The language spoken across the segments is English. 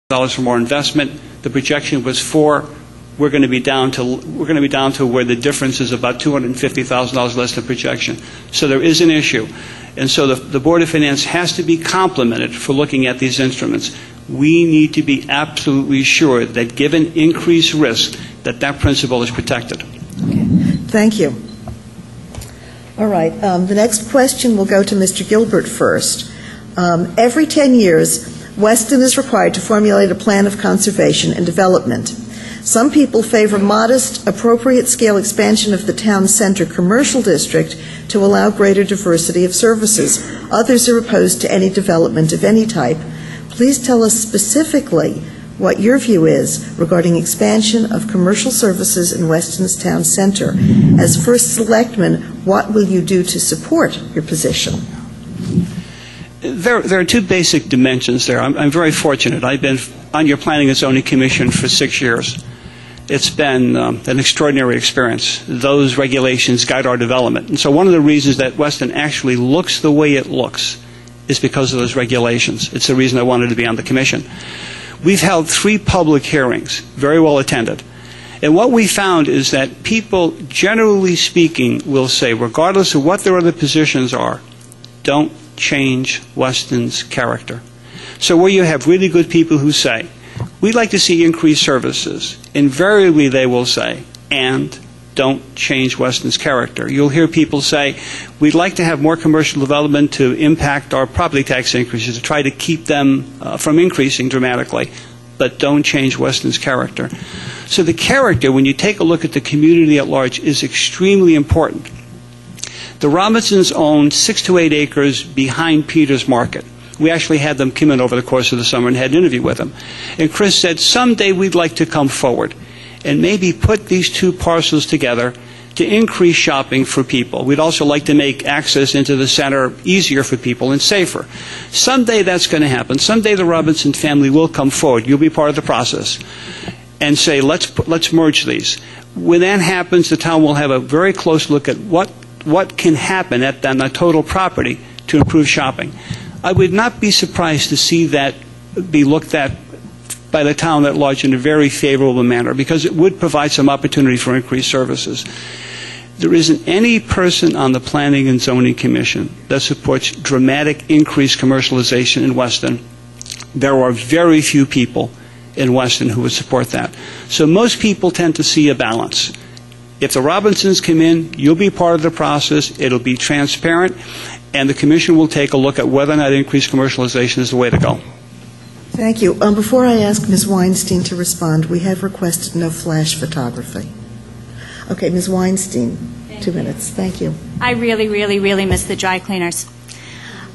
for more investment. The projection was 4. We're going to be down to where the difference is about $250,000 less than projection. So there is an issue. And so the Board of Finance has to be complimented for looking at these instruments. We need to be absolutely sure that given increased risk, that principle is protected. Okay. Thank you. All right. The next question will go to Mr. Gilbert first. Every 10 years, Weston is required to formulate a plan of conservation and development. Some people favor modest, appropriate-scale expansion of the town center commercial district to allow greater diversity of services. Others are opposed to any development of any type. Please tell us specifically what your view is regarding expansion of commercial services in Weston's town center. As first selectman, what will you do to support your position? There are two basic dimensions there. I'm very fortunate. I've been on your Planning and Zoning Commission for 6 years. It's been an extraordinary experience. Those regulations guide our development. And so one of the reasons that Weston actually looks the way it looks is because of those regulations. It's the reason I wanted to be on the commission. We've held 3 public hearings, very well attended. And what we found is that people, generally speaking, will say, regardless of what their other positions are, don't change Weston's character. So where you have really good people who say, we'd like to see increased services, invariably they will say, and don't change Weston's character. You'll hear people say, we'd like to have more commercial development to impact our property tax increases, to try to keep them from increasing dramatically, but don't change Weston's character. So the character, when you take a look at the community at large, is extremely important. The Robinsons own 6 to 8 acres behind Peter's Market. We actually had them come in over the course of the summer and had an interview with them. And Chris said, someday we'd like to come forward and maybe put these 2 parcels together to increase shopping for people. We'd also like to make access into the center easier for people and safer. Someday that's going to happen. Someday the Robinson family will come forward. You'll be part of the process and say, let's merge these. When that happens, the town will have a very close look at what can happen on the total property to improve shopping. I would not be surprised to see that be looked at by the town at large in a very favorable manner, because it would provide some opportunity for increased services. There isn't any person on the Planning and Zoning Commission that supports dramatic increased commercialization in Weston. There are very few people in Weston who would support that. So most people tend to see a balance. If the Robinsons come in, you'll be part of the process. It'll be transparent, and the Commission will take a look at whether or not increased commercialization is the way to go. Thank you. Before I ask Ms. Weinstein to respond, we have requested no flash photography. Okay, Ms. Weinstein, 2 minutes. Thank you. I really, really, really miss the dry cleaners.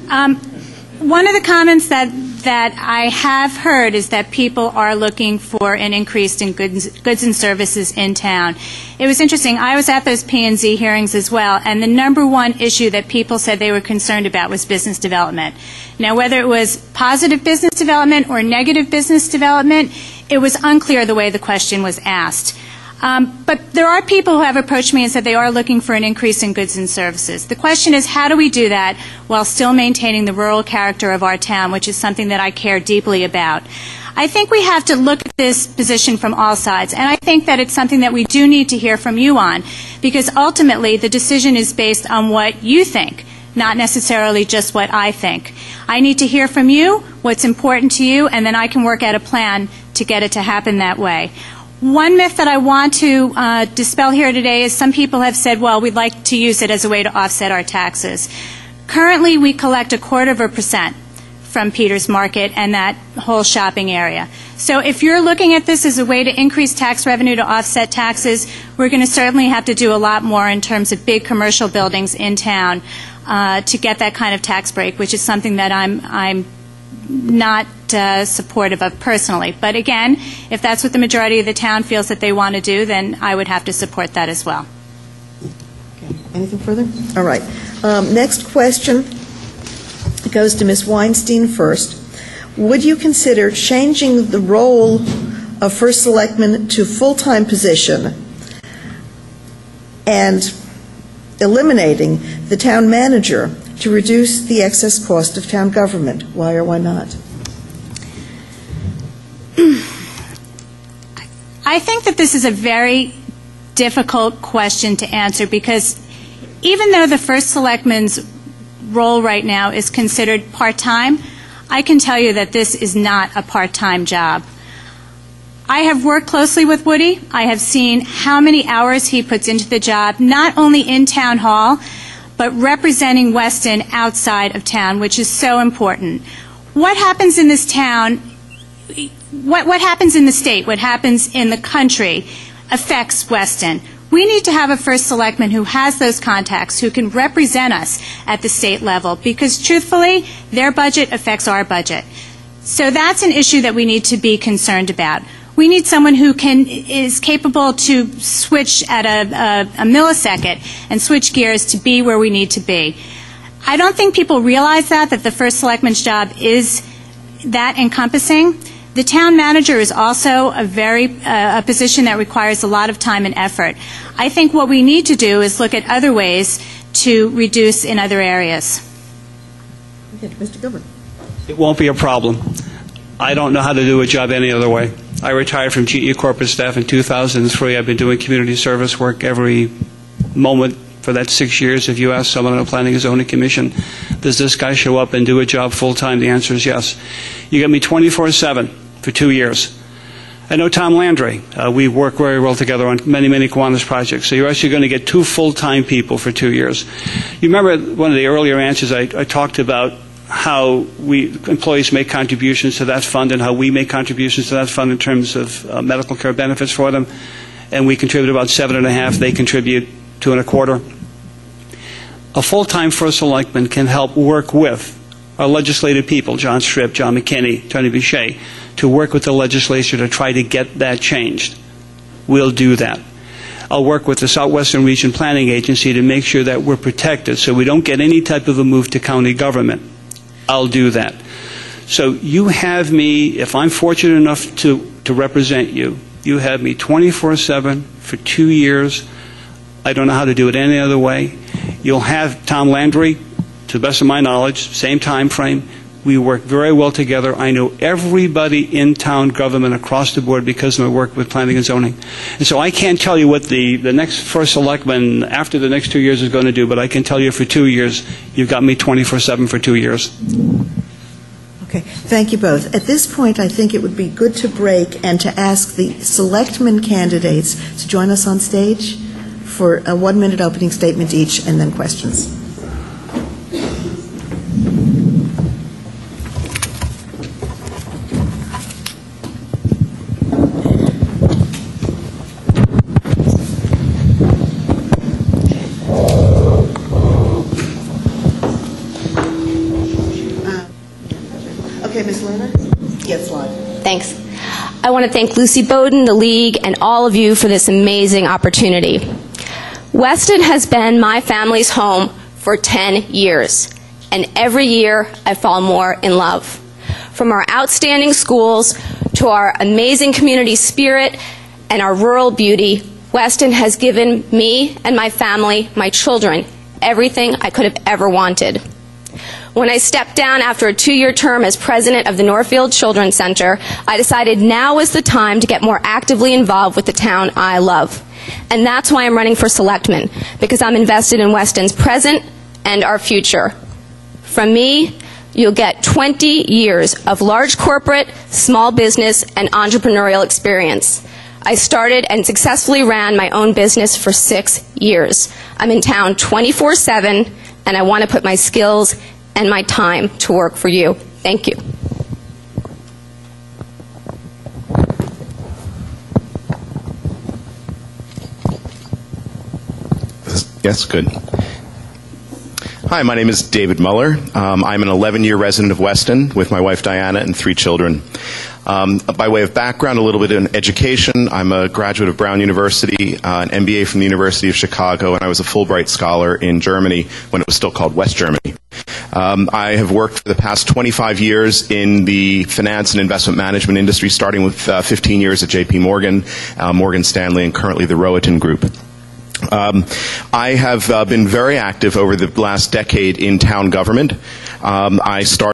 One of the comments that I have heard is that people are looking for an increase in goods and services in town. It was interesting. I was at those P&Z hearings as well, and the number one issue that people said they were concerned about was business development. Now, whether it was positive business development or negative business development, it was unclear the way the question was asked. But there are people who have approached me and said they are looking for an increase in goods and services. The question is, how do we do that while still maintaining the rural character of our town, which is something that I care deeply about? I think we have to look at this position from all sides, and I think that it's something that we do need to hear from you on, because ultimately the decision is based on what you think, not necessarily just what I think. I need to hear from you what's important to you, and then I can work out a plan to get it to happen that way. One myth that I want to dispel here today is some people have said, well, we'd like to use it as a way to offset our taxes. Currently, we collect 0.25% from Peter's Market and that whole shopping area. So if you're looking at this as a way to increase tax revenue to offset taxes, we're going to certainly have to do a lot more in terms of big commercial buildings in town to get that kind of tax break, which is something that I'm not supportive of personally. But again, if that's what the majority of the town feels that they want to do, then I would have to support that as well. Okay. Anything further? All right. Next question goes to Ms. Weinstein first. Would you consider changing the role of First Selectman to full-time position and eliminating the town manager to reduce the excess cost of town government? Why or why not? I think that this is a very difficult question to answer because even though the first selectman's role right now is considered part-time, I can tell you that this is not a part-time job. I have worked closely with Woody. I have seen how many hours he puts into the job, not only in Town Hall, but representing Weston outside of town, which is so important. What happens in this town, what happens in the state, what happens in the country affects Weston. We need to have a first selectman who has those contacts, who can represent us at the state level, because truthfully, their budget affects our budget. So that's an issue that we need to be concerned about. We need someone who is capable to switch at a millisecond and switch gears to be where we need to be. I don't think people realize that the first selectman's job is that encompassing. The town manager is also a position that requires a lot of time and effort. I think what we need to do is look at other ways to reduce in other areas. Okay, Mr. Gilbert. It won't be a problem. I don't know how to do a job any other way. I retired from GE corporate staff in 2003. I've been doing community service work every moment for that 6 years. If you ask someone on a planning and zoning commission, does this guy show up and do a job full-time? The answer is yes. You get me 24/7 for 2 years. I know Tom Landry. We work very well together on many, many Kiwanis projects. So you're actually going to get 2 full-time people for 2 years. You remember one of the earlier answers I talked about how employees make contributions to that fund and how we make contributions to that fund in terms of medical care benefits for them. And we contribute about 7.5. They contribute 2.25. A full-time first selectman can help work with our legislative people, John Stripp, John McKinney, Tony Boucher, to work with the legislature to try to get that changed. We'll do that. I'll work with the Southwestern Region Planning Agency to make sure that we're protected so we don't get any type of a move to county government. I'll do that. So you have me, if I'm fortunate enough to represent you, you have me 24/7 for 2 years. I don't know how to do it any other way. You'll have Tom Landry, to the best of my knowledge, same time frame. We work very well together. I know everybody in town government across the board because of my work with planning and zoning. And so I can't tell you what the next first selectman after the next 2 years is going to do, but I can tell you for 2 years, you've got me 24/7 for 2 years. Okay, thank you both. At this point, I think it would be good to break and to ask the selectman candidates to join us on stage for a 1-minute opening statement each and then questions. Okay, Ms. Lerner? Yes, live. Thanks. I want to thank Lucy Bowden, the League, and all of you for this amazing opportunity. Weston has been my family's home for 10 years, and every year I fall more in love. From our outstanding schools to our amazing community spirit and our rural beauty, Weston has given me and my family, my children, everything I could have ever wanted. When I stepped down after a 2-year term as president of the Norfield Children's Center, I decided now was the time to get more actively involved with the town I love. And that's why I'm running for selectman, because I'm invested in Weston's present and our future. From me, you'll get 20 years of large corporate, small business, and entrepreneurial experience. I started and successfully ran my own business for 6 years. I'm in town 24/7, and I want to put my skills and my time to work for you. Thank you. Yes, good. Hi, my name is David Muller. I'm an 11-year resident of Weston with my wife Diana and 3 children. By way of background, a little bit in education, I'm a graduate of Brown University, an MBA from the University of Chicago, and I was a Fulbright scholar in Germany when it was still called West Germany. I have worked for the past 25 years in the finance and investment management industry, starting with 15 years at J.P. Morgan, Morgan Stanley, and currently the Rohatyn Group. I have been very active over the last decade in town government. I started